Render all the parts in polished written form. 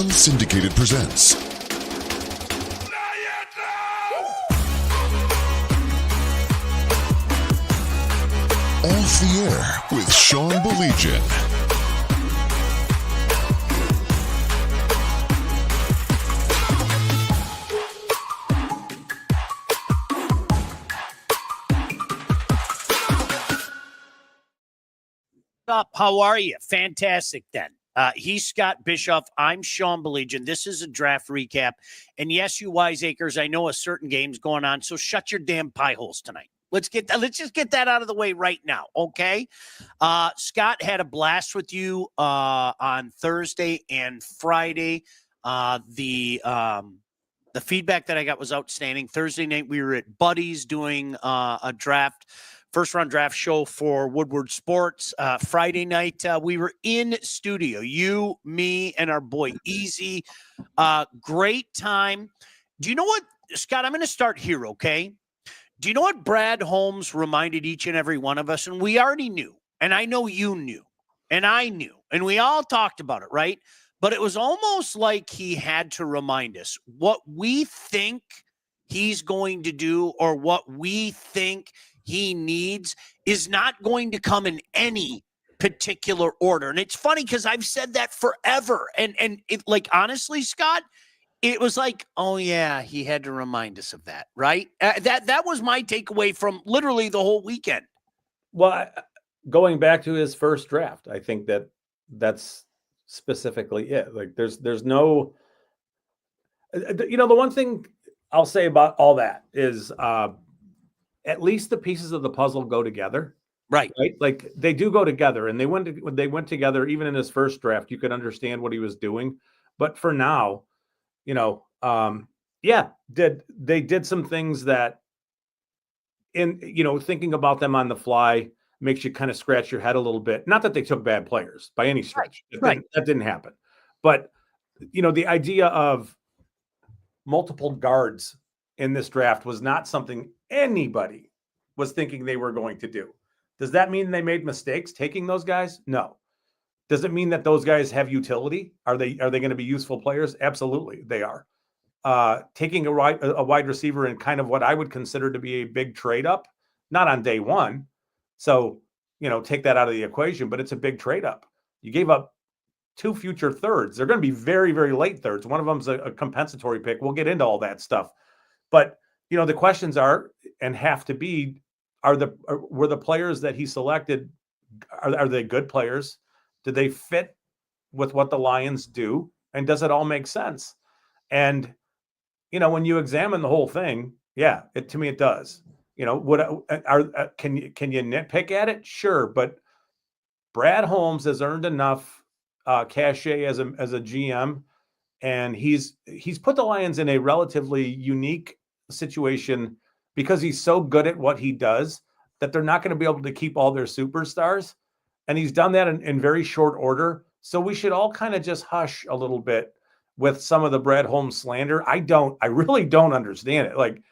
Unsyndicated presents Off the Air with Sean Baligian. Up, how are you? Fantastic then. He's Scott Bischoff. I'm Sean Baligian. This is a draft recap. And yes, you wiseacres, I know a certain game's going on, so shut your damn pie holes tonight. Let's just get that out of the way right now, okay? Scott had a blast with you on Thursday and Friday. The feedback that I got was outstanding. Thursday night, we were at Buddy's doing a draft. First-round draft show for Woodward Sports. Friday night, we were in studio. You, me, and our boy Easy. Great time. Do you know what, Scott? I'm going to start here, okay? Do you know what Brad Holmes reminded each and every one of us? And we already knew, and I know you knew, and I knew, and we all talked about it, right? But it was almost like he had to remind us what we think he's going to do or what we think he needs is not going to come in any particular order. And it's funny because I've said that forever. And it, like, honestly, Scott, it was like, oh yeah, he had to remind us of that, right? That was my takeaway from literally the whole weekend. Well, going back to his first draft, I think that's specifically it. Like there's no, the one thing I'll say about all that is, at least the pieces of the puzzle go together. Right. Like they do go together, and they went together even in his first draft. You could understand what he was doing. But for now, they did some things that thinking about them on the fly makes you kind of scratch your head a little bit. Not that they took bad players by any stretch. Right. That didn't happen. But, the idea of multiple guards in this draft was not something anybody was thinking they were going to do. Does that mean they made mistakes taking those guys? No. Does it mean that those guys have utility? Are they going to be useful players? Absolutely, they are. Taking a wide receiver in kind of what I would consider to be a big trade up, not on day one. So, take that out of the equation, but it's a big trade up. You gave up 2 future thirds. They're going to be very, very late thirds. One of them's a compensatory pick. We'll get into all that stuff. But, the questions are and have to be, were the players that he selected, are they good players? Do they fit with what the Lions do? And does it all make sense? And, when you examine the whole thing, yeah, to me, it does. Can you nitpick at it? Sure. But Brad Holmes has earned enough cachet as a GM, and he's put the Lions in a relatively unique situation because he's so good at what he does that they're not going to be able to keep all their superstars. And he's done that in very short order. So we should all kind of just hush a little bit with some of the Brad Holmes slander. I really don't understand it. Like,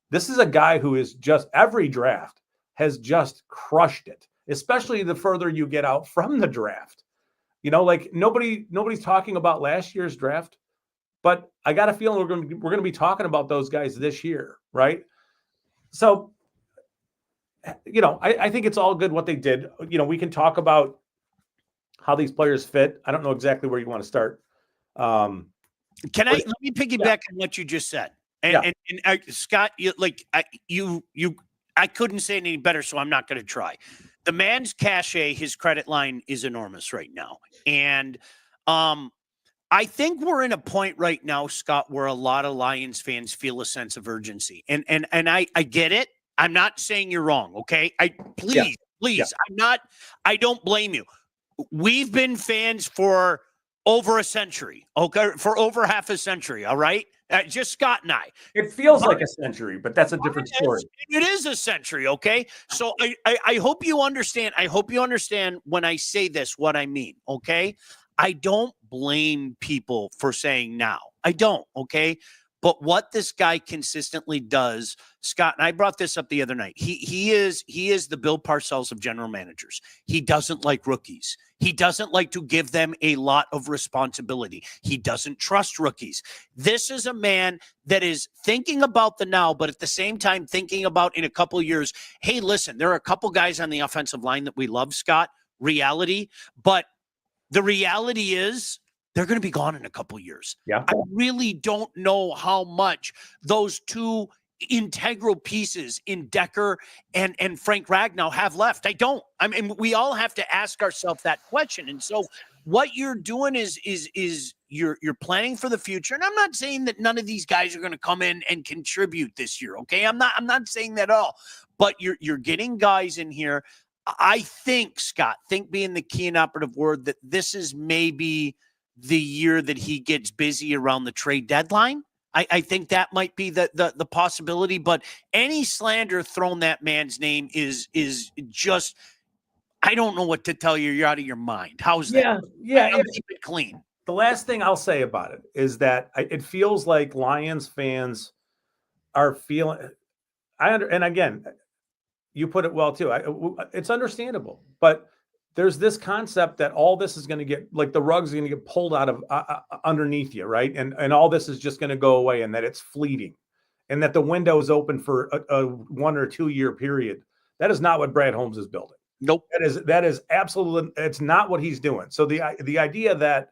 this is a guy who is just, every draft has just crushed it, especially the further you get out from the draft. Nobody's talking about last year's draft, but I got a feeling we're going to be talking about those guys this year, right? So, I think it's all good what they did. We can talk about how these players fit. I don't know exactly where you want to start. Let me piggyback on what you just said. And Scott, I couldn't say it any better, so I'm not going to try. The man's cachet, his credit line is enormous right now. And I think we're in a point right now, Scott, where a lot of Lions fans feel a sense of urgency. And I get it. I'm not saying you're wrong, okay? Please, I don't blame you. We've been fans for over a century, okay? For over half a century, all right? Just Scott and I. It feels like a century, but that's a different story. It is a century, okay? So I hope you understand. I hope you understand when I say this, what I mean, okay? I don't blame people for saying now. I don't, okay? But what this guy consistently does, Scott, and I brought this up the other night. He is the Bill Parcells of general managers. He doesn't like rookies. He doesn't like to give them a lot of responsibility. He doesn't trust rookies. This is a man that is thinking about the now, but at the same time thinking about in a couple of years, hey, listen, there are a couple guys on the offensive line that we love, Scott, reality. But the reality is they're going to be gone in a couple of years. Yeah. I really don't know how much those two integral pieces in Decker and Frank Ragnow have left. I don't. I mean, we all have to ask ourselves that question. And so what you're doing is you're planning for the future. And I'm not saying that none of these guys are going to come in and contribute this year. Okay. I'm not saying that at all, but you're getting guys in here. I think, Scott, being the key and operative word, that this is maybe the year that he gets busy around the trade deadline. I think that might be the possibility, but any slander thrown that man's name is just, I don't know what to tell you. You're out of your mind. How's that? Yeah. Keep it clean. The last thing I'll say about it is that it feels like Lions fans are feeling, and again, you put it well too. It's understandable, but there's this concept that all this is going to get, like the rug's going to get pulled out of underneath you, right? And all this is just going to go away, and that it's fleeting, and that the window is open for a 1 or 2 year period. That is not what Brad Holmes is building. Nope. That is absolutely, it's not what he's doing. So the idea that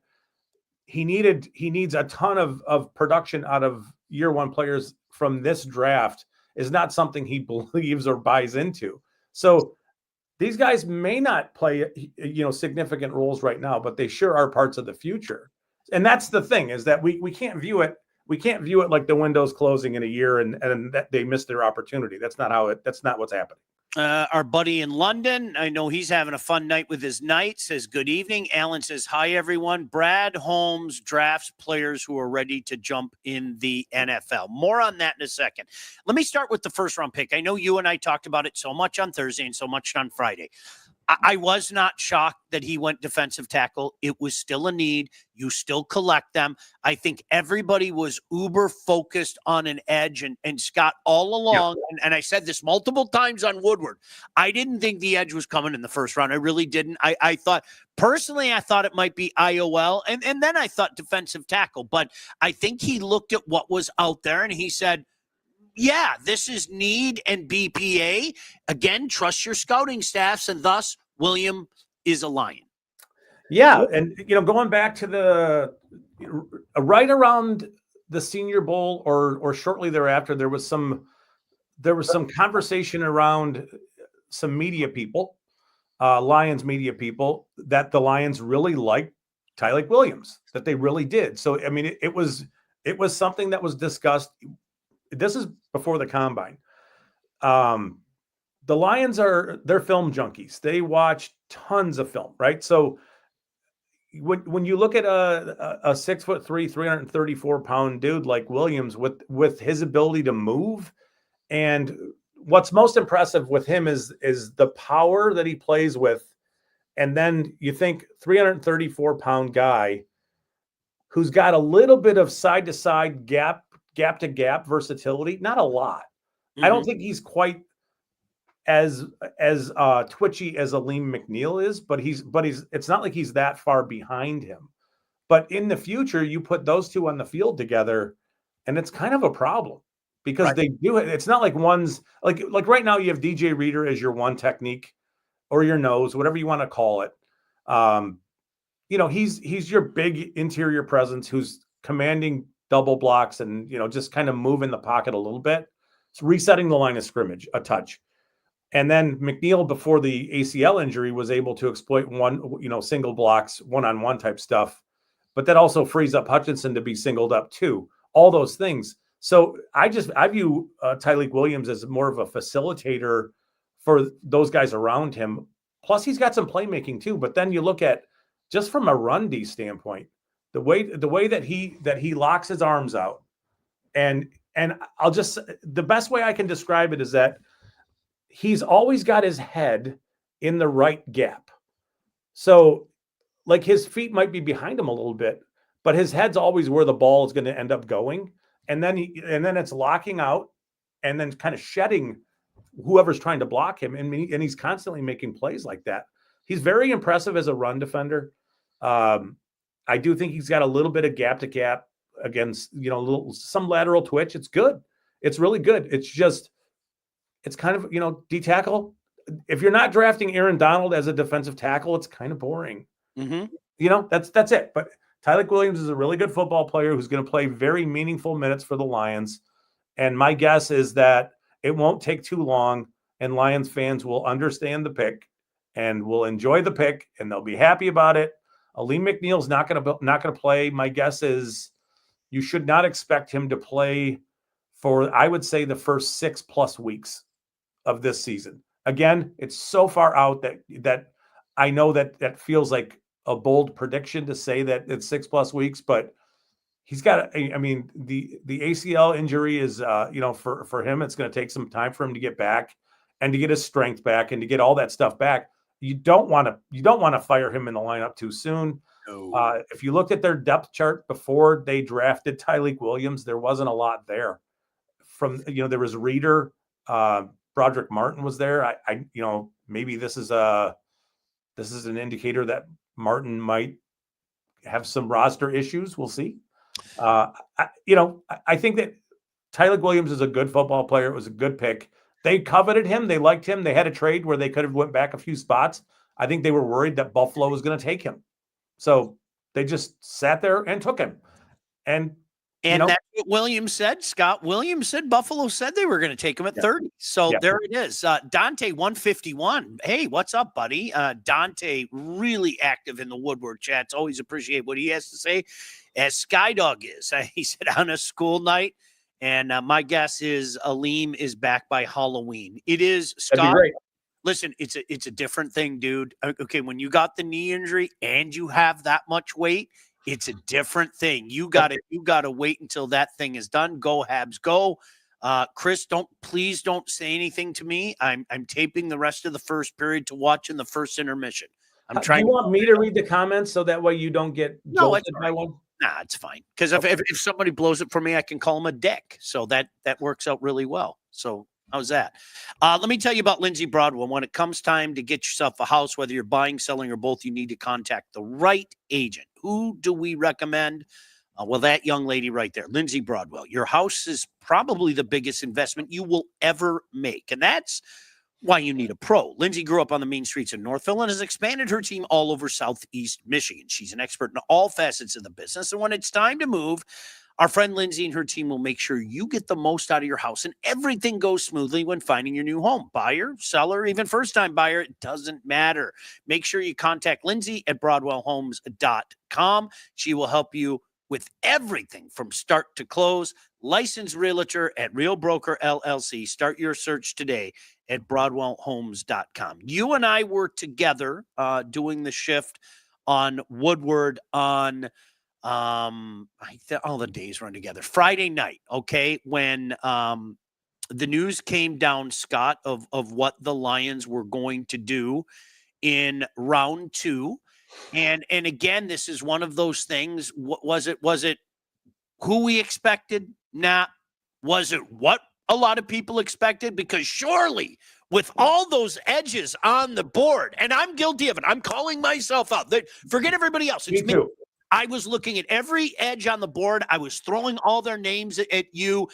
he needs a ton of production out of year one players from this draft is not something he believes or buys into. So these guys may not play, significant roles right now, but they sure are parts of the future. And that's the thing, is that we can't view it. We can't view it like the window's closing in a year and that they missed their opportunity. That's not what's happening. Our buddy in London, I know he's having a fun night with his knight, says, good evening. Alan says, hi, everyone. Brad Holmes drafts players who are ready to jump in the NFL. More on that in a second. Let me start with the first round pick. I know you and I talked about it so much on Thursday and so much on Friday. I was not shocked that he went defensive tackle. It was still a need. You still collect them. I think everybody was uber focused on an edge. And Scott, all along, and I said this multiple times on Woodward, I didn't think the edge was coming in the first round. I really didn't. I thought, personally, I thought it might be IOL. And then I thought defensive tackle. But I think he looked at what was out there and he said, yeah, this is need and BPA. Again, trust your scouting staffs, and thus William is a Lion. Yeah, and going back to the right around the Senior Bowl or shortly thereafter, there was some conversation around some media people, Lions media people, that the Lions really liked Tyleik Williams, that they really did. So I mean, it was something that was discussed. This is before the combine. The Lions they're film junkies. They watch tons of film, right? So when you look at a 6'3", 334-pound dude like Williams with his ability to move, and what's most impressive with him is the power that he plays with. And then you think 334-pound guy who's got a little bit of side to side, gap to gap versatility, not a lot. Mm-hmm. I don't think he's quite as twitchy as Aleem McNeil is, but he's it's not like he's that far behind him. But in the future, you put those two on the field together, and it's kind of a problem because right. They do it. It's not like one's like right now you have DJ Reader as your one technique or your nose, whatever you want to call it. He's your big interior presence who's commanding double blocks and, just kind of move in the pocket a little bit. It's resetting the line of scrimmage a touch. And then McNeil, before the ACL injury, was able to exploit single blocks, one-on-one type stuff. But that also frees up Hutchinson to be singled up too. All those things. So I view Tyleik Williams as more of a facilitator for those guys around him. Plus, he's got some playmaking too. But then you look at, just from a run D standpoint, the way that he locks his arms out, and the best way I can describe it is that he's always got his head in the right gap. So like his feet might be behind him a little bit, but his head's always where the ball is going to end up going. and then it's locking out, and then kind of shedding whoever's trying to block him, and he's constantly making plays like that. He's very impressive as a run defender. I do think he's got a little bit of gap to gap against, some lateral twitch. It's good. It's really good. It's kind of, D tackle. If you're not drafting Aaron Donald as a defensive tackle, it's kind of boring. Mm-hmm. That's it. But Tyleik Williams is a really good football player who's going to play very meaningful minutes for the Lions. And my guess is that it won't take too long, and Lions fans will understand the pick and will enjoy the pick, and they'll be happy about it. Aleem McNeil's not going to play. My guess is you should not expect him to play for, I would say, the first 6+ weeks of this season. Again, it's so far out that I know that feels like a bold prediction to say that it's 6+ weeks, but he's got, I mean, the ACL injury is, for him, it's going to take some time for him to get back and to get his strength back and to get all that stuff back. You don't want to fire him in the lineup too soon. No. If you looked at their depth chart before they drafted Tyleik Williams, there wasn't a lot there. There was Reeder, Broderick Martin was there. Maybe this is an indicator that Martin might have some roster issues. We'll see. I think that Tyleik Williams is a good football player. It was a good pick. They coveted him. They liked him. They had a trade where they could have went back a few spots. I think they were worried that Buffalo was going to take him. So they just sat there and took him. And that's what Williams said. Scott Williams said Buffalo said they were going to take him at 30. So there it is. Dante 151. Hey, what's up, buddy? Dante really active in the Woodward chats. Always appreciate what he has to say. As Skydog is. He said on a school night. And my guess is Aleem is back by Halloween. It is, Scott. Listen, it's a different thing, dude. Okay, when you got the knee injury and you have that much weight, it's a different thing. You gotta wait until that thing is done. Go Habs, go. Chris, please don't say anything to me. I'm taping the rest of the first period to watch in the first intermission. I'm trying. Do you want me to read the comments so that way you don't get jolted by one? Nah, it's fine. Because if somebody blows it for me, I can call him a dick. So that works out really well. So how's that? Let me tell you about Lindsay Broadwell. When it comes time to get yourself a house, whether you're buying, selling, or both, you need to contact the right agent. Who do we recommend? Well, that young lady right there, Lindsay Broadwell. Your house is probably the biggest investment you will ever make. And that's why you need a pro. Lindsay grew up on the main streets of Northville and has expanded her team all over Southeast Michigan. She's an expert in all facets of the business. And when it's time to move, our friend Lindsay and her team will make sure you get the most out of your house and everything goes smoothly when finding your new home. Buyer, seller, even first-time buyer, it doesn't matter. Make sure you contact Lindsay at BroadwellHomes.com. She will help you with everything from start to close. Licensed realtor at Real Broker LLC. Start your search today at BroadwellHomes.com. You and I were together doing the shift on Woodward on all the days run together. Friday night, okay, when the news came down, Scott, of what the Lions were going to do in round 2. And again, this is one of those things. Was it who we expected? Nah. Was it what a lot of people expected? Because surely with all those edges on the board, and I'm guilty of it, I'm calling myself out. Forget everybody else. It's me. Too. I was looking at every edge on the board. I was throwing all their names at you.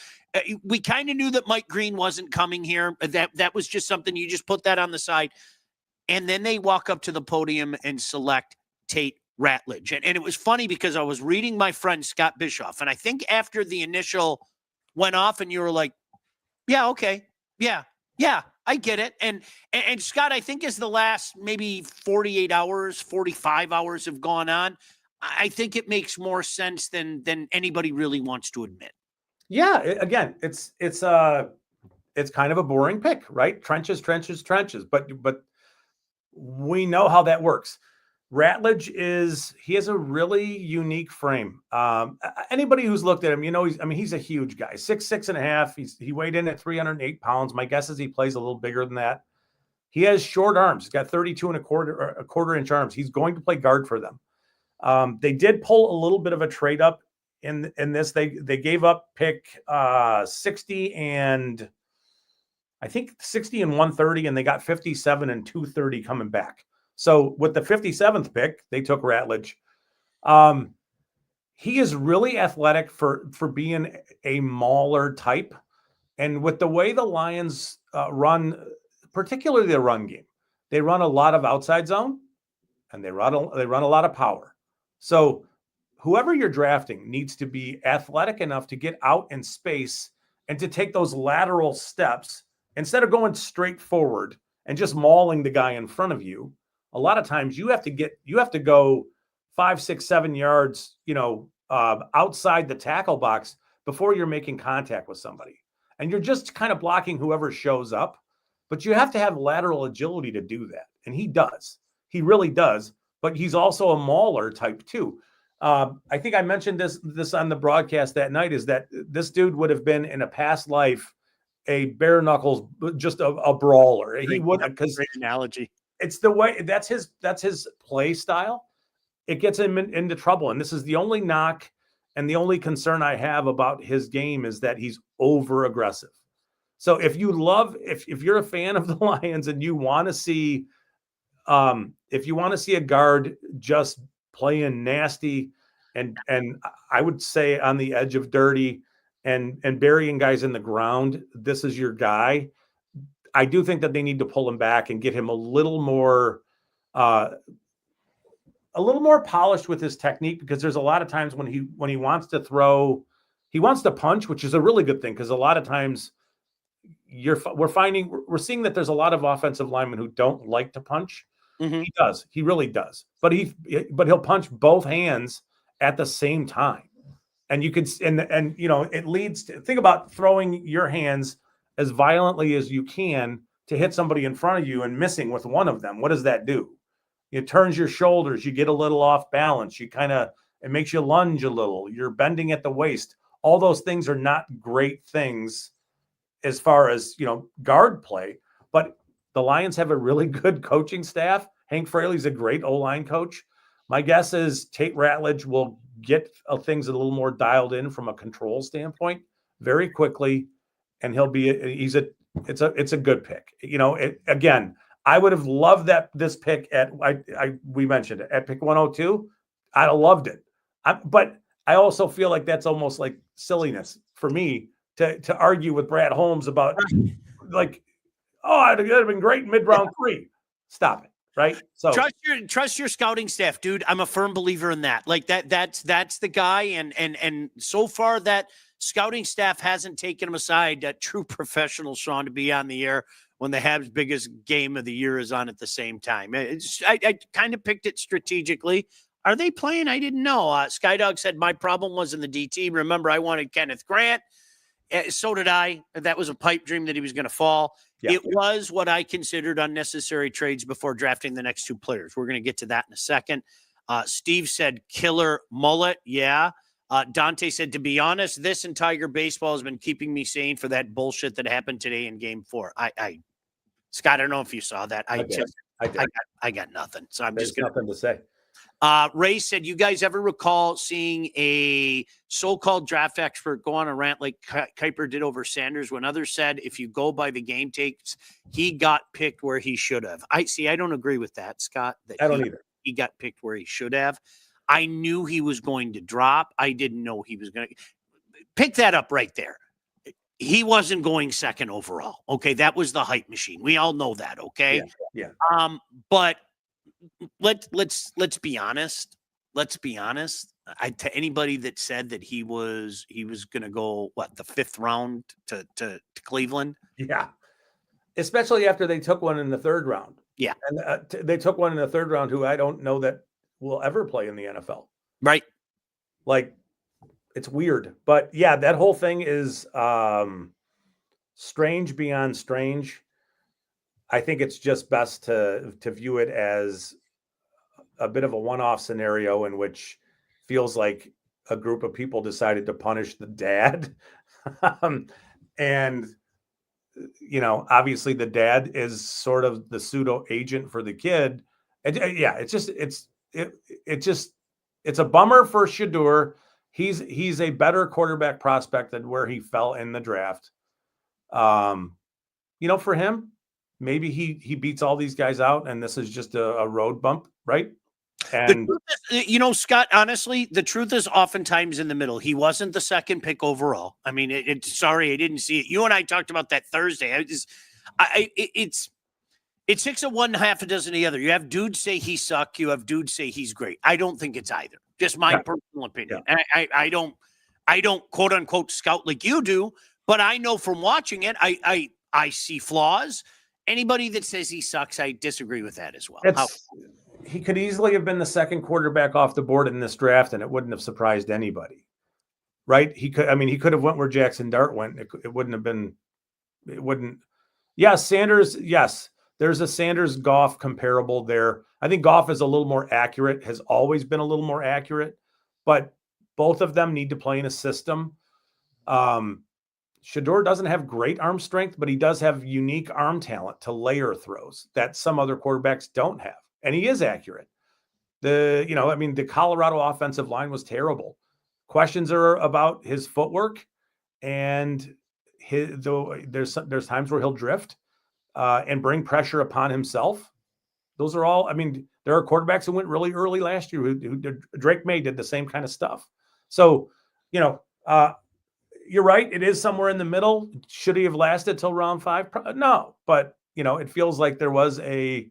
We kind of knew that Mike Green wasn't coming here. That was just something, you just put that on the side. And then they walk up to the podium and select Tate Ratledge. And it was funny because I was reading my friend Scott Bischoff. And I think after the initial went off and you were like, yeah, okay. Yeah, I get it. And Scott, I think as the last maybe 48 hours, 45 hours have gone on, I think it makes more sense than anybody really wants to admit. Yeah, again, it's kind of a boring pick, right? Trenches. But we know how that works. Ratledge he has a really unique frame. Anybody who's looked at him, he's a huge guy, 6'6.5". He weighed in at 308 pounds. My guess is he plays a little bigger than that. He has short arms. He's got 32 and a quarter inch arms. He's going to play guard for them. They did pull a little bit of a trade up in this. They gave up pick 60 and I think 60 and 130, and they got 57 and 230 coming back. So with the 57th pick, they took Ratledge. He is really athletic for being a mauler type. And with the way the Lions run, particularly the run game, they run a lot of outside zone and they run a lot of power. So whoever you're drafting needs to be athletic enough to get out in space and to take those lateral steps instead of going straight forward and just mauling the guy in front of you. A lot of times you have to go 5, 6, 7 yards, outside the tackle box before you're making contact with somebody. And you're just kind of blocking whoever shows up, but you have to have lateral agility to do that. And he does. He really does. But he's also a mauler type too. I think I mentioned this on the broadcast that night, is that this dude would have been in a past life a bare knuckles, just a brawler. He would, because great analogy. It's the way that's his play style. It gets him into trouble. And this is the only knock and the only concern I have about his game is that he's over aggressive. So if you're a fan of the Lions and you want to see, if you want to see a guard just playing nasty and I would say on the edge of dirty and burying guys in the ground, this is your guy. I do think that they need to pull him back and get him a little more polished with his technique, because there's a lot of times when he wants to throw, he wants to punch, which is a really good thing, because a lot of times we're seeing that there's a lot of offensive linemen who don't like to punch. Mm-hmm. He does. He really does. But he'll punch both hands at the same time. And you could, and it leads to, think about throwing your hands as violently as you can to hit somebody in front of you and missing with one of them. What does that do? It turns your shoulders. You get a little off balance. It makes you lunge a little. You're bending at the waist. All those things are not great things as far as, guard play. But the Lions have a really good coaching staff. Hank Fraley's a great O-line coach. My guess is Tate Ratledge will get things a little more dialed in from a control standpoint very quickly, and it's a good pick. Again, I would have loved this pick we mentioned it at pick 102. I'd have loved it. But I also feel like that's almost like silliness for me to argue with Brad Holmes about like, oh, it'd have been great mid-round 3. Stop it. Right. So trust your scouting staff, dude. I'm a firm believer in that. Like that's the guy. And so far that scouting staff hasn't taken him aside, that true professional Sean, to be on the air when the Habs' biggest game of the year is on at the same time. I kind of picked it strategically. Are they playing? I didn't know. Skydog said my problem was in the DT. Remember, I wanted Kenneth Grant. So did I. That was a pipe dream that he was going to fall. Yeah. It was what I considered unnecessary trades before drafting the next 2 players. We're going to get to that in a second. Steve said killer mullet. Yeah. Dante said, to be honest, this and Tiger baseball has been keeping me sane for that bullshit that happened today in game 4. Scott, I don't know if you saw that. I got nothing. So I'm just nothing to say. Ray said, you guys ever recall seeing a so-called draft expert go on a rant like Kuiper did over Sanders when others said, if you go by the game takes, he got picked where he should have? I don't agree with that, Scott. I don't either. He got picked where he should have. I knew he was going to drop. I didn't know he was going to pick that up right there. He wasn't going second overall. Okay. That was the hype machine. We all know that. Okay. Yeah. But let's be honest. Let's be honest. To anybody that said that he was going to go the 5th round to Cleveland. Yeah. Especially after they took one in the 3rd round. Yeah. And they took one in the 3rd round who I don't know that will ever play in the NFL. Right. Like, it's weird. But yeah, that whole thing is strange beyond strange. I think it's just best to view it as a bit of a one-off scenario in which feels like a group of people decided to punish the dad. And, obviously the dad is sort of the pseudo agent for the kid. And yeah, it's a bummer for Shedeur. he's a better quarterback prospect than where he fell in the draft. For him, maybe he beats all these guys out, and this is just a road bump, right? And Scott, honestly, the truth is oftentimes in the middle. He wasn't the second pick overall. I mean, sorry, I didn't see it. You and I talked about that Thursday. It's 6 of one, half a dozen of the other. You have dudes say he sucked. You have dudes say he's great. I don't think it's either. Just my personal opinion. Yeah. And I don't quote unquote scout like you do, but I know from watching it, I see flaws. Anybody that says he sucks, I disagree with that as well. He could easily have been the second quarterback off the board in this draft, and it wouldn't have surprised anybody, right? He could have went where Jackson Dart went. It wouldn't have been. It wouldn't. Yeah, Sanders. Yes, there's a Sanders Goff comparable there. I think Goff is a little more accurate. Has always been a little more accurate, but both of them need to play in a system. Shedeur doesn't have great arm strength, but he does have unique arm talent to layer throws that some other quarterbacks don't have. And he is accurate. The Colorado offensive line was terrible. Questions are about his footwork, and there's times where he'll drift and bring pressure upon himself. Those are all. I mean, there are quarterbacks who went really early last year. Who Drake May did the same kind of stuff. So, you're right. It is somewhere in the middle. Should he have lasted till round 5? No, but it feels like there was a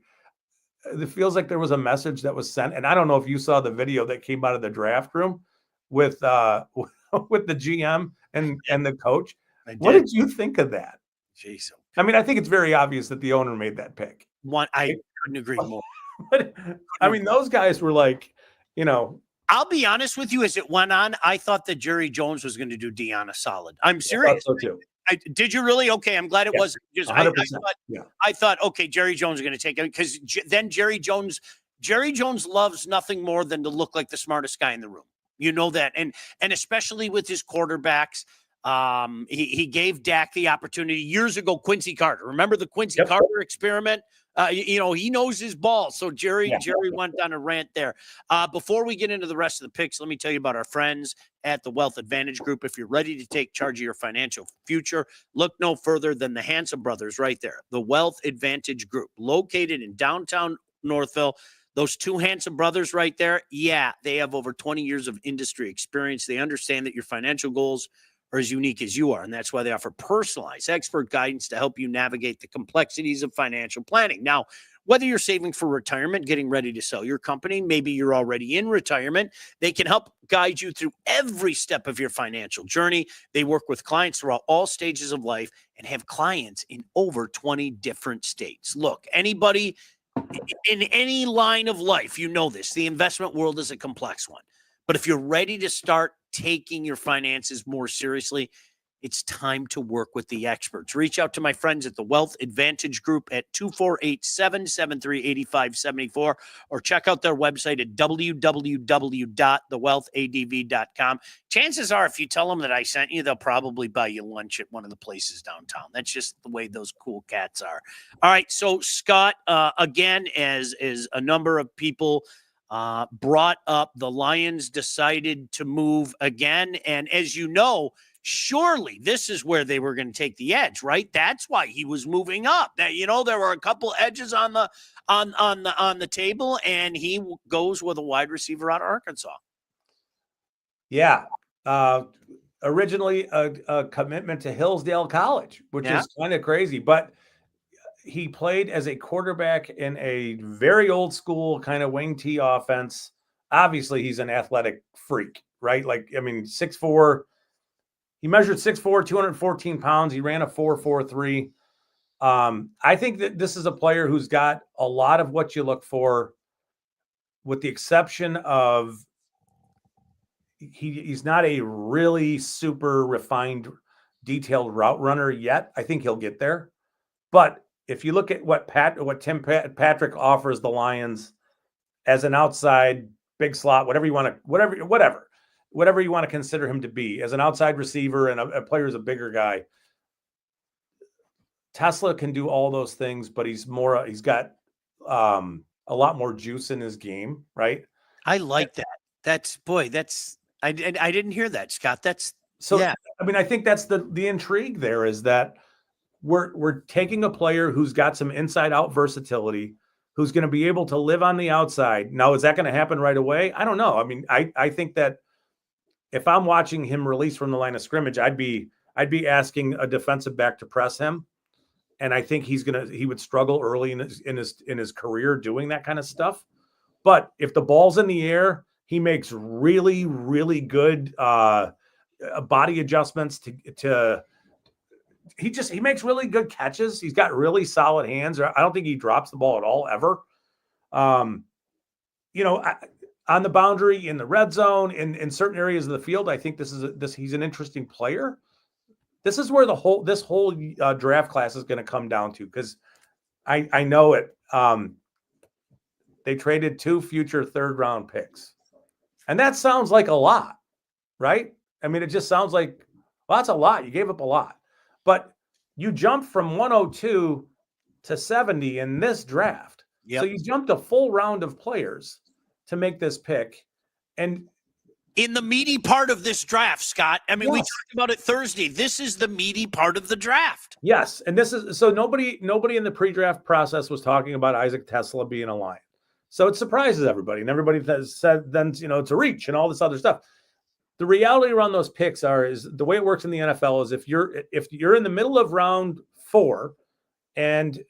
message that was sent. And I don't know if you saw the video that came out of the draft room with the GM and the coach. What did you think of that? Jeez. I mean, I think it's very obvious that the owner made that pick. I couldn't agree more. But I mean, those guys were like, I'll be honest with you. As it went on, I thought that Jerry Jones was going to do Deion a solid. I'm serious. I thought so too. Did you really? Okay, I'm glad it wasn't just. I thought, okay, Jerry Jones is going to take it because then Jerry Jones loves nothing more than to look like the smartest guy in the room. You know that, and especially with his quarterbacks, he gave Dak the opportunity years ago. Quincy Carter, remember the Quincy Carter experiment? He knows his ball. So Jerry went on a rant there. Before we get into the rest of the picks, let me tell you about our friends at the Wealth Advantage Group. If you're ready to take charge of your financial future, look no further than the Handsome Brothers right there. The Wealth Advantage Group, located in downtown Northville. Those two handsome brothers right there, they have over 20 years of industry experience. They understand that your financial goals are as unique as you are, and that's why they offer personalized expert guidance to help you navigate the complexities of financial planning. Now, whether you're saving for retirement, getting ready to sell your company, maybe you're already in retirement, they can help guide you through every step of your financial journey. They work with clients throughout all stages of life and have clients in over 20 different states. Look, anybody in any line of life, this. The investment world is a complex one. But if you're ready to start taking your finances more seriously, it's time to work with the experts. Reach out to my friends at the Wealth Advantage Group at 248-773-8574 or check out their website at www.thewealthadv.com. Chances are, if you tell them that I sent you, they'll probably buy you lunch at one of the places downtown. That's just the way those cool cats are. All right, so Scott, again, as a number of people brought up, the Lions decided to move again. And as you know, surely this is where they were going to take the edge, right? That's why he was moving up. That, there were a couple edges on the table, and he goes with a wide receiver out of Arkansas. Yeah. Originally a commitment to Hillsdale College, which is kind of crazy, but he played as a quarterback in a very old school kind of wing T offense. Obviously, he's an athletic freak, right? 6'4". He measured 6'4", 214 pounds. He ran a 4.43. I think that this is a player who's got a lot of what you look for, with the exception of he's not a really super refined, detailed route runner yet. I think he'll get there. But if you look at what Tim Patrick offers the Lions as an outside big slot, whatever you want to consider him to be, as an outside receiver and a player who's a bigger guy, Tesla can do all those things, but he's got a lot more juice in his game, right? I like that. I didn't hear that, Scott. That's So, yeah. I mean, I think that's the intrigue there is that we're taking a player who's got some inside out versatility, who's going to be able to live on the outside. Now, is that going to happen right away? I don't know. I mean, I think that if I'm watching him release from the line of scrimmage, I'd be asking a defensive back to press him. And I think he would struggle early in his career doing that kind of stuff. But if the ball's in the air, he makes really, really good body adjustments he makes really good catches. He's got really solid hands. I don't think he drops the ball at all ever. On the boundary, in the red zone, in certain areas of the field, I think he's an interesting player. This is where this whole draft class is going to come down to, because I know it. They traded 2 future 3rd round picks, and that sounds like a lot, right? I mean, it just sounds like, well, that's a lot. You gave up a lot. But you jumped from 102 to 70 in this draft. Yep. So you jumped a full round of players to make this pick. And in the meaty part of this draft, Scott, I mean, yes. We talked about it Thursday. This is the meaty part of the draft. Yes. And this is, so nobody in the pre-draft process was talking about Isaac Tesla being a Lion. So it surprises everybody. And everybody said then, it's a reach and all this other stuff. The reality around those picks is the way it works in the NFL is if you're in the middle of round 4 and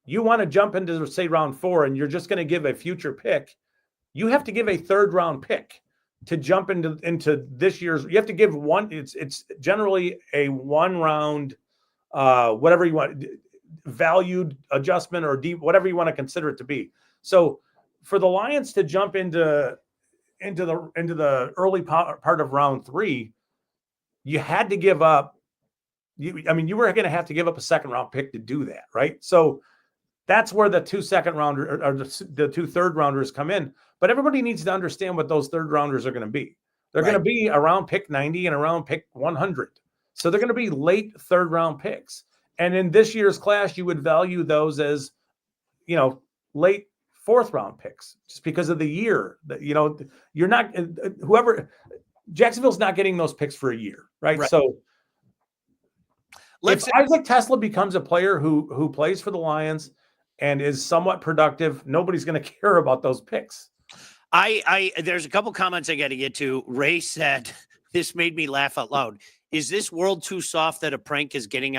you want to jump into, say, round 4, and you're just going to give a future pick, you have to give a 3rd round pick to jump into this year's. You have to give one. It's generally a 1 round, whatever you want, valued adjustment or deep, whatever you want to consider it to be. So for the Lions to jump into the early part of round 3, you had to give up. You were going to have to give up a 2nd round pick to do that, right? So that's where the 2 2nd rounders or the 2 3rd rounders come in. But everybody needs to understand what those 3rd rounders are going to be. They're going to be around pick 90 and around pick 100. So they're going to be late 3rd round picks. And in this year's class, you would value those as, late 4th round picks, just because of the year that, you're not, Jacksonville's not getting those picks for a year. Right. So if Isaac Tesla becomes a player who plays for the Lions and is somewhat productive, nobody's going to care about those picks. There's a couple comments I got to get to. Ray said, this made me laugh out loud. Is this world too soft that a prank is getting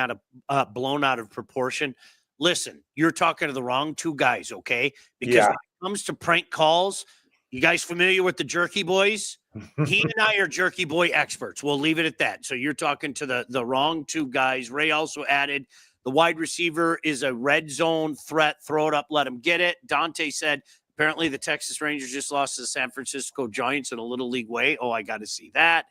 blown out of proportion? Listen, you're talking to the wrong 2 guys, okay? Because when it comes to prank calls, you guys familiar with the Jerky Boys? He and I are Jerky Boy experts. We'll leave it at that. So you're talking to the wrong 2 guys. Ray also added, the wide receiver is a red zone threat. Throw it up, let him get it. Dante said, apparently the Texas Rangers just lost to the San Francisco Giants in a Little League way. Oh, I got to see that.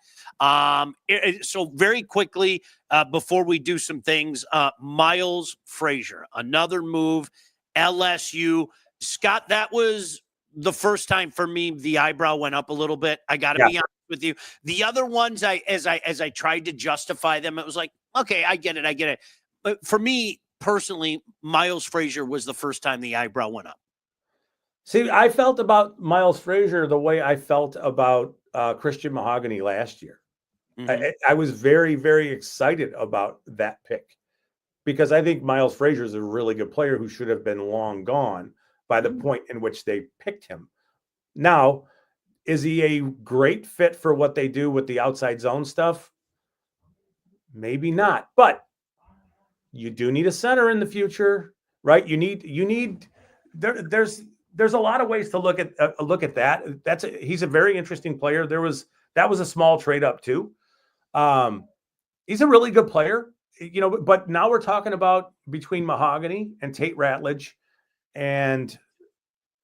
So very quickly, before we do some things, Miles Frazier, another move, LSU. Scott, that was the first time for me the eyebrow went up a little bit. I got to be honest with you. The other ones, as I tried to justify them, it was like, okay, I get it. But for me personally, Miles Frazier was the first time the eyebrow went up. See, I felt about Miles Frazier the way I felt about Christian Mahogany last year. Mm-hmm. I was very, very excited about that pick because I think Miles Frazier is a really good player who should have been long gone by the point in which they picked him. Now, is he a great fit for what they do with the outside zone stuff? Maybe not, but you do need a center in the future, right? There's a lot of ways to look at that. He's a very interesting player. That was a small trade up too. He's a really good player, but now we're talking about between Mahogany and Tate Ratledge and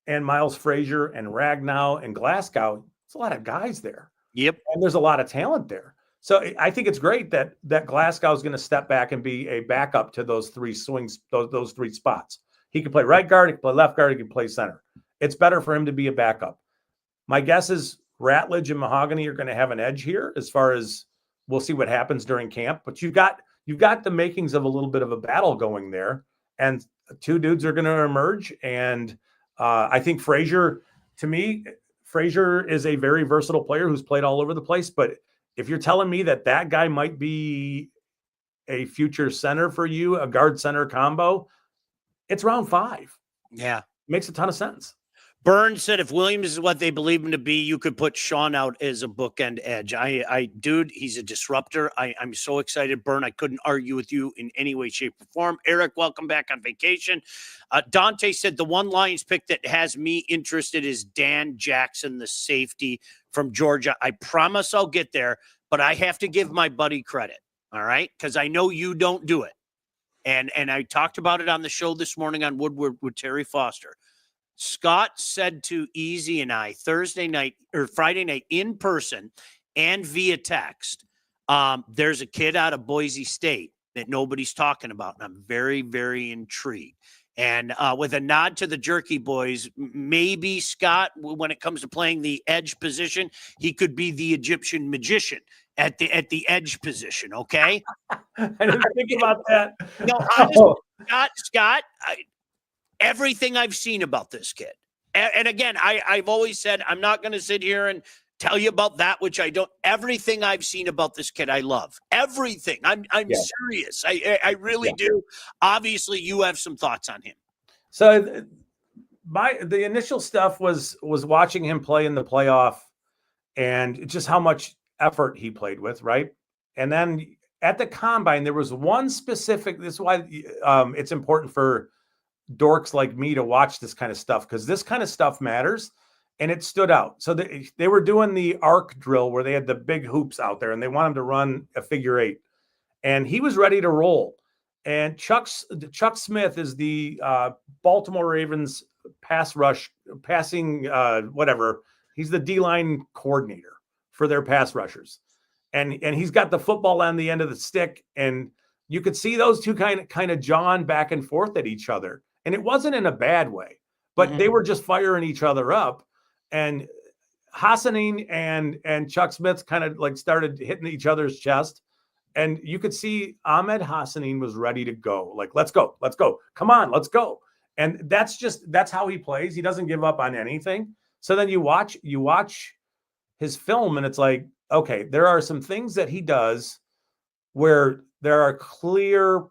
Miles Frazier and Ragnow and Glasgow. It's a lot of guys there. Yep. And there's a lot of talent there. So I think it's great that Glasgow is going to step back and be a backup to those 3 swings, those 3 spots. He can play right guard, he can play left guard, he can play center. It's better for him to be a backup. My guess is Ratledge and Mahogany are going to have an edge here as far as we'll see what happens during camp. But you've got the makings of a little bit of a battle going there. And 2 dudes are going to emerge. And I think Frazier, to me, Frazier is a very versatile player who's played all over the place. But if you're telling me that guy might be a future center for you, a guard center combo, it's round 5. Yeah. Makes a ton of sense. Burns said if Williams is what they believe him to be, you could put Sean out as a bookend edge. Dude, he's a disruptor. I'm so excited, Burn. I couldn't argue with you in any way, shape, or form. Eric, welcome back on vacation. Dante said the one Lions pick that has me interested is Dan Jackson, the safety from Georgia. I promise I'll get there, but I have to give my buddy credit, all right? Because I know you don't do it. And I talked about it on the show this morning on Woodward with Terry Foster. Scott said to Easy and I Thursday night or Friday night in person and via text, there's a kid out of Boise State that nobody's talking about. And I'm very, very intrigued. And with a nod to the Jerky Boys, maybe Scott, when it comes to playing the edge position, he could be the Egyptian magician at the edge position. Okay. I didn't think about that. No, honestly, Scott, everything I've seen about this kid. And again, I've always said, I'm not going to sit here and tell you about that, which I don't. Everything I've seen about this kid, I love. Everything. I'm serious. I really do. Obviously, you have some thoughts on him. So the initial stuff was watching him play in the playoff and just how much effort he played with, right? And then at the combine, there was one specific, this is why it's important for dorks like me to watch this kind of stuff, because this kind of stuff matters, and it stood out. So they were doing the arc drill where they had the big hoops out there and they want him to run a figure 8, and he was ready to roll. And Chuck Smith is the Baltimore Ravens passing whatever. He's the D-line coordinator for their pass rushers. And he's got the football on the end of the stick, and you could see those two kind of jawing back and forth at each other. And it wasn't in a bad way, but they were just firing each other up. And Hassanin and Chuck Smith kind of like started hitting each other's chest. And you could see Ahmed Hassanin was ready to go. Like, let's go. Come on, let's go. And that's how he plays. He doesn't give up on anything. So then you watch his film, and it's like, okay, there are some things that he does where there are clear,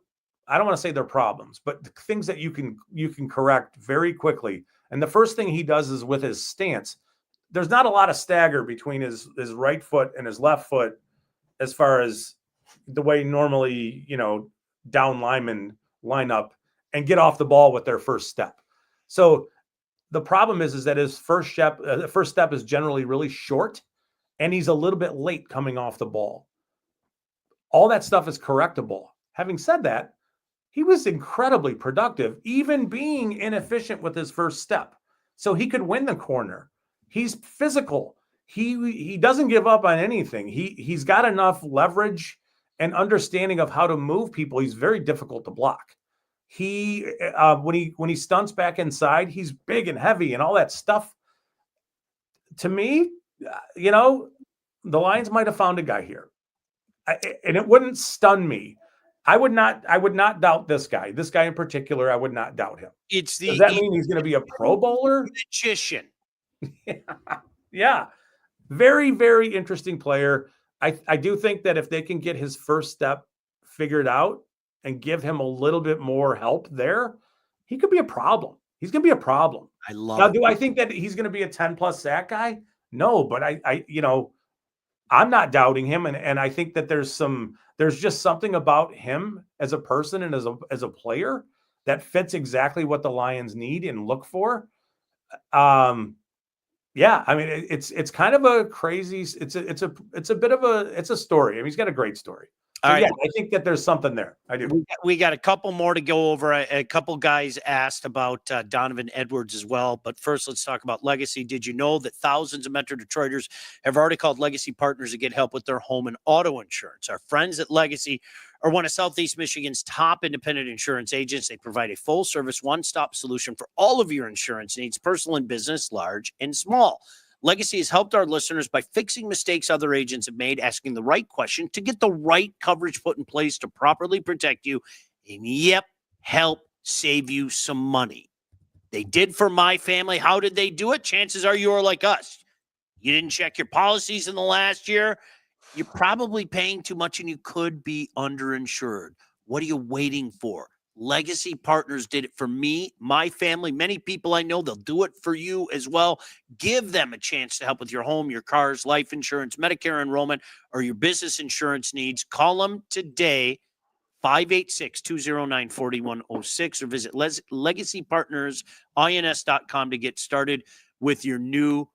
I don't want to say they're problems, but things that you can correct very quickly. And the first thing he does is with his stance. There's not a lot of stagger between his right foot and his left foot as far as the way normally, down linemen line up and get off the ball with their first step. So the problem is that his first step is generally really short, and he's a little bit late coming off the ball. All that stuff is correctable. Having said that, he was incredibly productive, even being inefficient with his first step. So he could win the corner. He's physical. He doesn't give up on anything. He's got enough leverage and understanding of how to move people. He's very difficult to block. He when he stunts back inside, he's big and heavy and all that stuff. To me, the Lions might have found a guy here, and it wouldn't stun me. I would not doubt this guy. This guy in particular, I would not doubt him. Does that mean he's going to be a Pro Bowler? Magician. Yeah. Very, very interesting player. I do think that if they can get his first step figured out and give him a little bit more help there, he could be a problem. He's going to be a problem. I love now, it. do I think that he's going to be a 10+ sack guy? No, but I'm not doubting him. And I think that there's just something about him as a person and as a player that fits exactly what the Lions need and look for. Yeah, I mean, it's kind of a crazy, it's a bit of a story. I mean, he's got a great story. So, All right. Yeah, I think that there's something there. I do. We got a couple more to go over. A couple guys asked about Donovan Edwards as well. But first, let's talk about Legacy. Did you know that thousands of Metro Detroiters have already called Legacy Partners to get help with their home and auto insurance? Our friends at Legacy are one of Southeast Michigan's top independent insurance agents. They provide a full-service, one-stop solution for all of your insurance needs, personal and business, large and small. Legacy has helped our listeners by fixing mistakes other agents have made, asking the right question to get the right coverage put in place to properly protect you, and help save you some money. They did for my family. How did they do it? Chances are you are like us. You didn't check your policies in the last year. You're probably paying too much and you could be underinsured. What are you waiting for? Legacy Partners did it for me, my family, many people I know. They'll do it for you as well. Give them a chance to help with your home, your cars, life insurance, Medicare enrollment, or your business insurance needs. Call them today, 586-209-4106, or visit legacypartnersins.com to get started with your new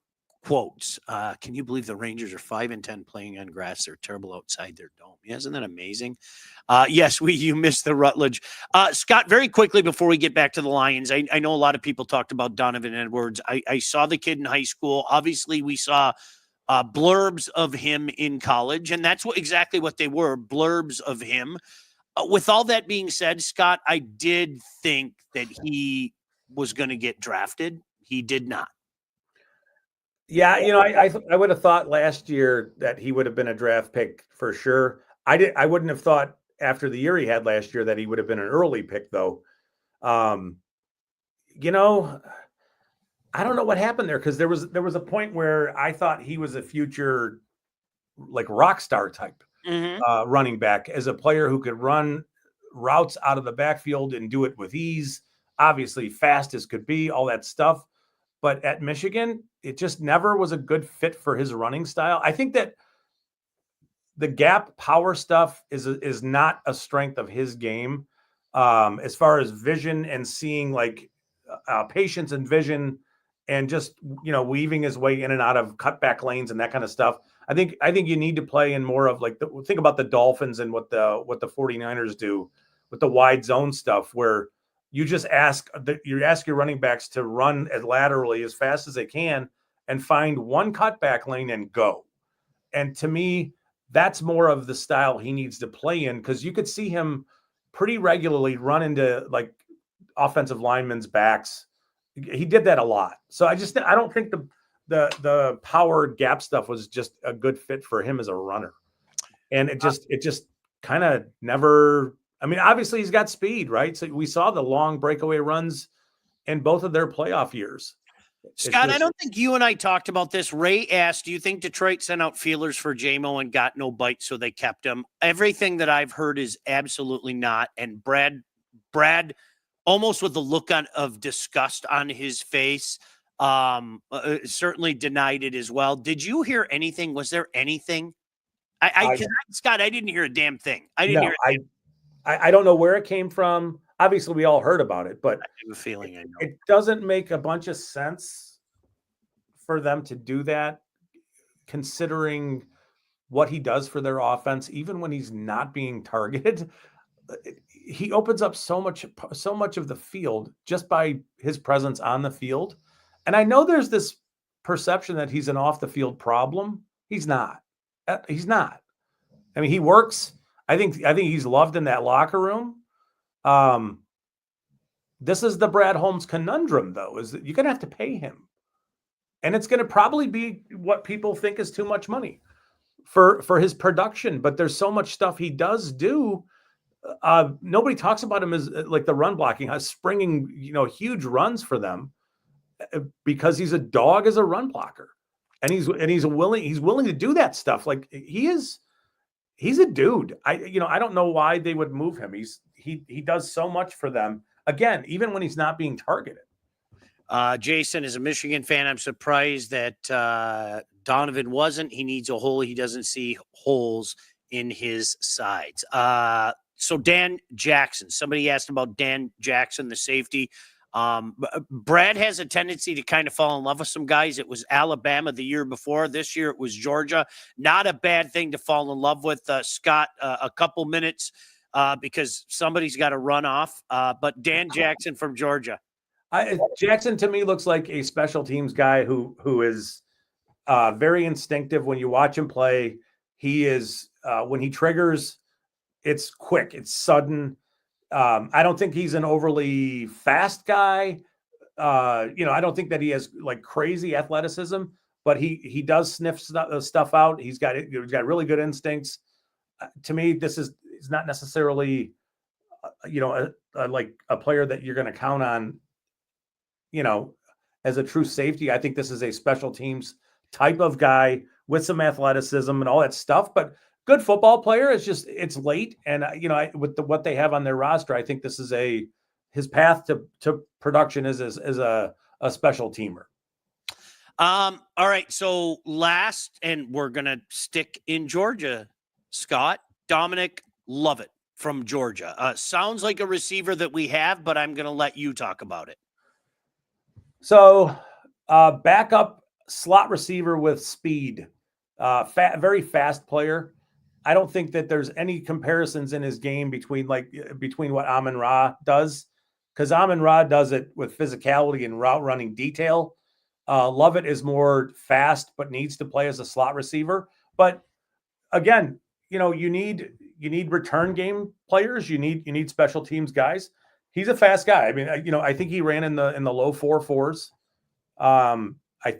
quotes. Can you believe the Rangers are 5-10 playing on grass? They're terrible outside their dome. Yeah, isn't that amazing? Yes, you missed the Rutledge. Scott, very quickly before we get back to the Lions, I know a lot of people talked about Donovan Edwards. I saw the kid in high school. Obviously, we saw blurbs of him in college, and that's exactly what they were, blurbs of him. With all that being said, Scott, I did think that he was going to get drafted. He did not. Yeah, I would have thought last year that he would have been a draft pick for sure. I wouldn't have thought after the year he had last year that he would have been an early pick though. I don't know what happened there because there was a point where I thought he was a future like rock star type running back as a player who could run routes out of the backfield and do it with ease. Obviously, fast as could be, all that stuff. But at Michigan, it just never was a good fit for his running style. I think that the gap power stuff is not a strength of his game. As far as vision and seeing like patience and vision and just, weaving his way in and out of cutback lanes and that kind of stuff. I think you need to play in more of like think about the Dolphins and what the 49ers do with the wide zone stuff where you just ask your running backs to run as laterally as fast as they can and find one cutback lane and go. And to me, that's more of the style he needs to play in because you could see him pretty regularly run into like offensive linemen's backs. He did that a lot. So I don't think the power gap stuff was just a good fit for him as a runner. And it just kind of never, I mean, obviously he's got speed, right? So we saw the long breakaway runs in both of their playoff years. Scott, I don't think you and I talked about this. Ray asked, do you think Detroit sent out feelers for J-Mo and got no bite, so they kept him? Everything that I've heard is absolutely not. And Brad, almost with the look of disgust on his face, certainly denied it as well. Did you hear anything? Was there anything? Scott, I didn't hear a damn thing. I don't know where it came from. Obviously, we all heard about it, but I have a feeling I know. It doesn't make a bunch of sense for them to do that, considering what he does for their offense, even when he's not being targeted. He opens up so much of the field just by his presence on the field. And I know there's this perception that he's an off the field problem. He's not. He's not. I mean, he works. I think he's loved in that locker room. This is the Brad Holmes conundrum, though, is that you're going to have to pay him. And it's going to probably be what people think is too much money for his production. But there's so much stuff he does do. Nobody talks about him as like the run blocking, springing, huge runs for them because he's a dog as a run blocker. And he's willing to do that stuff. Like he's a dude. I don't know why they would move him. He does so much for them. Again, even when he's not being targeted. Jason is a Michigan fan. I'm surprised that Donovan wasn't. He needs a hole. He doesn't see holes in his sides. So Dan Jackson, somebody asked about Dan Jackson, the safety. Brad has a tendency to kind of fall in love with some guys. It was Alabama the year before. This year it was Georgia. Not a bad thing to fall in love with. Scott, a couple minutes because somebody's got to run off. But Dan Jackson from Georgia. Jackson to me looks like a special teams guy who is very instinctive. When you watch him play, he is when he triggers, it's quick, it's sudden. I don't think he's an overly fast guy. I don't think that he has like crazy athleticism, but he does sniff stuff out. He's got really good instincts. To me, this is not necessarily, like a player that you're going to count on, as a true safety. I think this is a special teams type of guy with some athleticism and all that stuff, but good football player. It's late. And, with what they have on their roster, I think this is his path to production is a special teamer. All right. So last, and we're going to stick in Georgia, Scott, Dominic Lovett from Georgia. Sounds like a receiver that we have, but I'm going to let you talk about it. So backup slot receiver with speed, very fast player. I don't think that there's any comparisons in his game between what Amon-Ra does, because Amon-Ra does it with physicality and route running detail. Lovett is more fast, but needs to play as a slot receiver. But again, you need return game players. You need special teams guys. He's a fast guy. I mean, I think he ran in the low 4.4s.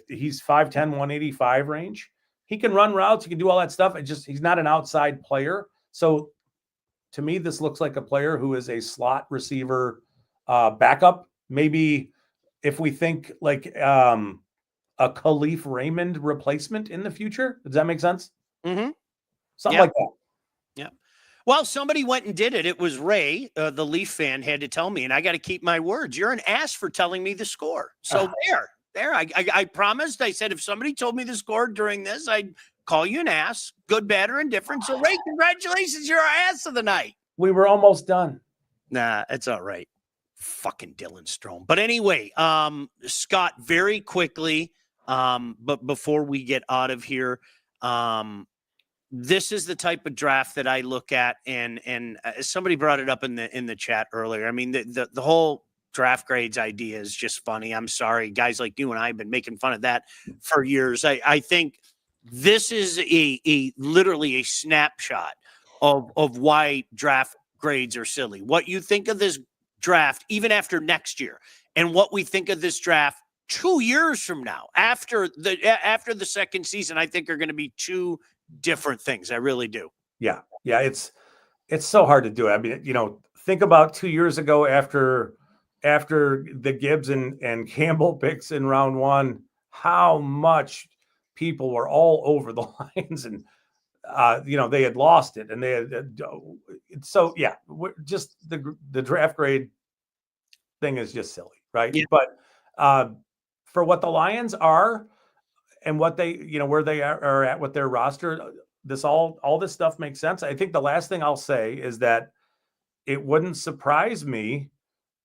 He's 5'10", 185 range. He can run routes. He can do all that stuff. He's not an outside player. So to me, this looks like a player who is a slot receiver backup. Maybe if we think like a Khalif Raymond replacement in the future. Does that make sense? Mm-hmm. Something like that. Yeah. Well, somebody went and did it. It was Ray, the Leaf fan, had to tell me, and I got to keep my words. You're an ass for telling me the score. So there. I promised. I said if somebody told me the score during this, I'd call you an ass, good, bad, or indifferent. So Ray, congratulations, you're our ass of the night. We were almost done. Nah, it's all right. Fucking Dylan Strome. But anyway, Scott, very quickly, but before we get out of here, this is the type of draft that I look at, and somebody brought it up in the chat earlier. I mean, the whole draft grades idea is just funny. I'm sorry, guys like you and I have been making fun of that for years. I think this is a literally a snapshot of why draft grades are silly. What you think of this draft, even after next year, and what we think of this draft 2 years from now, after the second season, I think are going to be two different things. I really do. Yeah. It's so hard to do it. I mean, think about 2 years ago after the Gibbs and Campbell picks in round one, how much people were all over the Lions, and they had lost it, and they had so yeah, just the draft grade thing is just silly, right? Yeah. But for what the Lions are and what they, where they are at with their roster, all this stuff makes sense. I think the last thing I'll say is that it wouldn't surprise me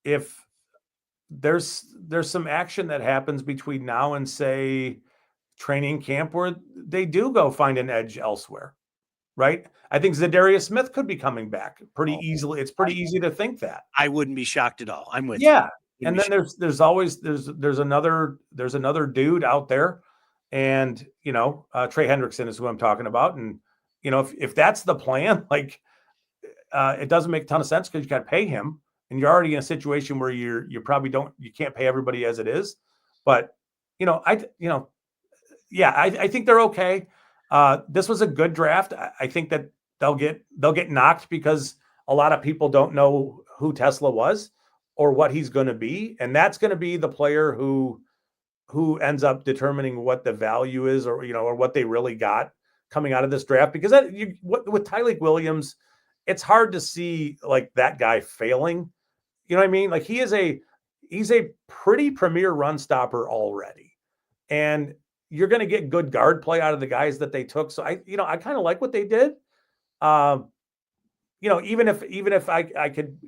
if there's some action that happens between now and, say, training camp where they do go find an edge elsewhere, right? I think Zadarius Smith could be coming back pretty easily. It's pretty easy to think that. I wouldn't be shocked at all. I'm with you. Yeah. And then there's always another dude out there, and Trey Hendrickson is who I'm talking about. And if that's the plan, like it doesn't make a ton of sense because you got to pay him, and you're already in a situation where you can't pay everybody as it is. But I think they're okay. This was a good draft. I think that they'll get knocked because a lot of people don't know who Tesla was or what he's going to be, and that's going to be the player who ends up determining what the value is, or what they really got coming out of this draft. Because with Tyreek Williams, it's hard to see like that guy failing. You know what I mean? Like he's a pretty premier run stopper already, and you're going to get good guard play out of the guys that they took. So I kind of like what they did. Even if I could,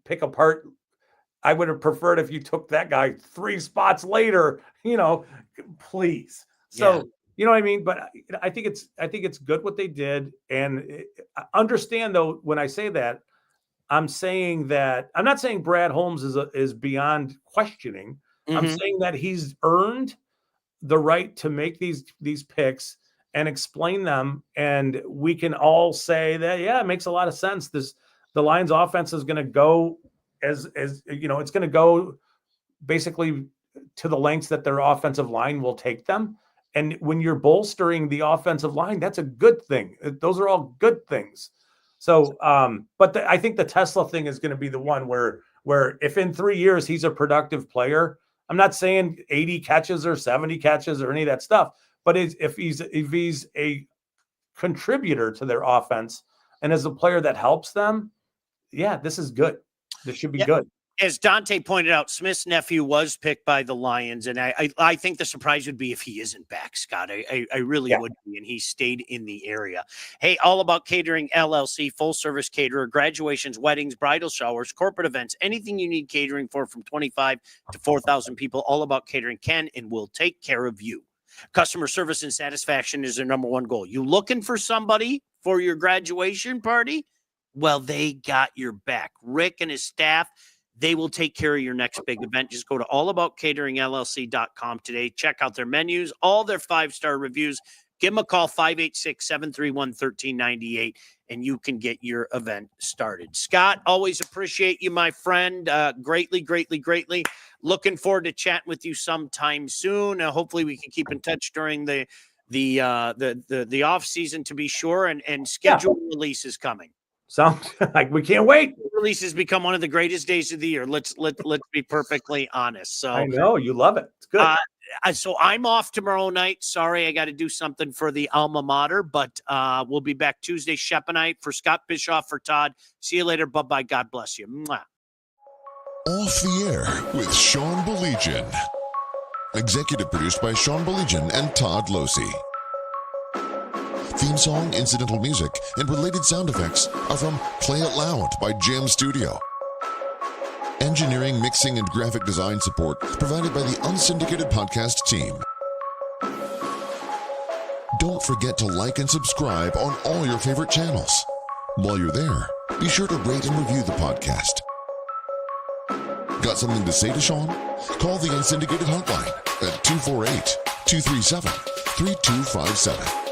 pick apart, I would have preferred if you took that guy 3 spots later, please. So, you know what I mean? But I think it's good what they did. And understand though, when I say that, I'm not saying Brad Holmes is beyond questioning. Mm-hmm. I'm saying that he's earned the right to make these picks and explain them. And we can all say that, yeah, it makes a lot of sense. The Lions offense is going to go as it's going to go basically to the lengths that their offensive line will take them. And when you're bolstering the offensive line, that's a good thing. Those are all good things. So, I think the Tesla thing is going to be the one where if in 3 years he's a productive player, I'm not saying 80 catches or 70 catches or any of that stuff, but if he's a contributor to their offense and as a player that helps them, yeah, this is good. This should be good. As Dante pointed out, Smith's nephew was picked by the Lions, and I think the surprise would be if he isn't back, Scott. I really would be, and he stayed in the area. Hey, All About Catering LLC, full-service caterer, graduations, weddings, bridal showers, corporate events, anything you need catering for from 25 to 4,000 people, All About Catering can and will take care of you. Customer service and satisfaction is their number one goal. You looking for somebody for your graduation party? Well, they got your back. Rick and his staff, they will take care of your next big event. Just go to allaboutcateringllc.com today. Check out their menus, all their 5-star reviews. Give them a call, 586-731-1398, and you can get your event started. Scott, always appreciate you, my friend. Greatly, greatly, greatly. Looking forward to chatting with you sometime soon. Hopefully we can keep in touch during the off season, to be sure, and schedule releases coming. Sounds like we can't wait. Releases become one of the greatest days of the year. Let's be perfectly honest. So I know you love it. It's good. So I'm off tomorrow night. Sorry, I got to do something for the alma mater, but we'll be back Tuesday, Shep and I, for Scott Bischoff, for Todd. See you later. Bye-bye. God bless you. Mwah. Off the Air with Sean Baligian. Executive produced by Sean Baligian and Todd Losey. Theme song, incidental music, and related sound effects are from Play It Loud by Jam Studio. Engineering, mixing, and graphic design support provided by the Unsyndicated Podcast team. Don't forget to like and subscribe on all your favorite channels. While you're there, be sure to rate and review the podcast. Got something to say to Sean? Call the Unsyndicated hotline at 248-237-3257.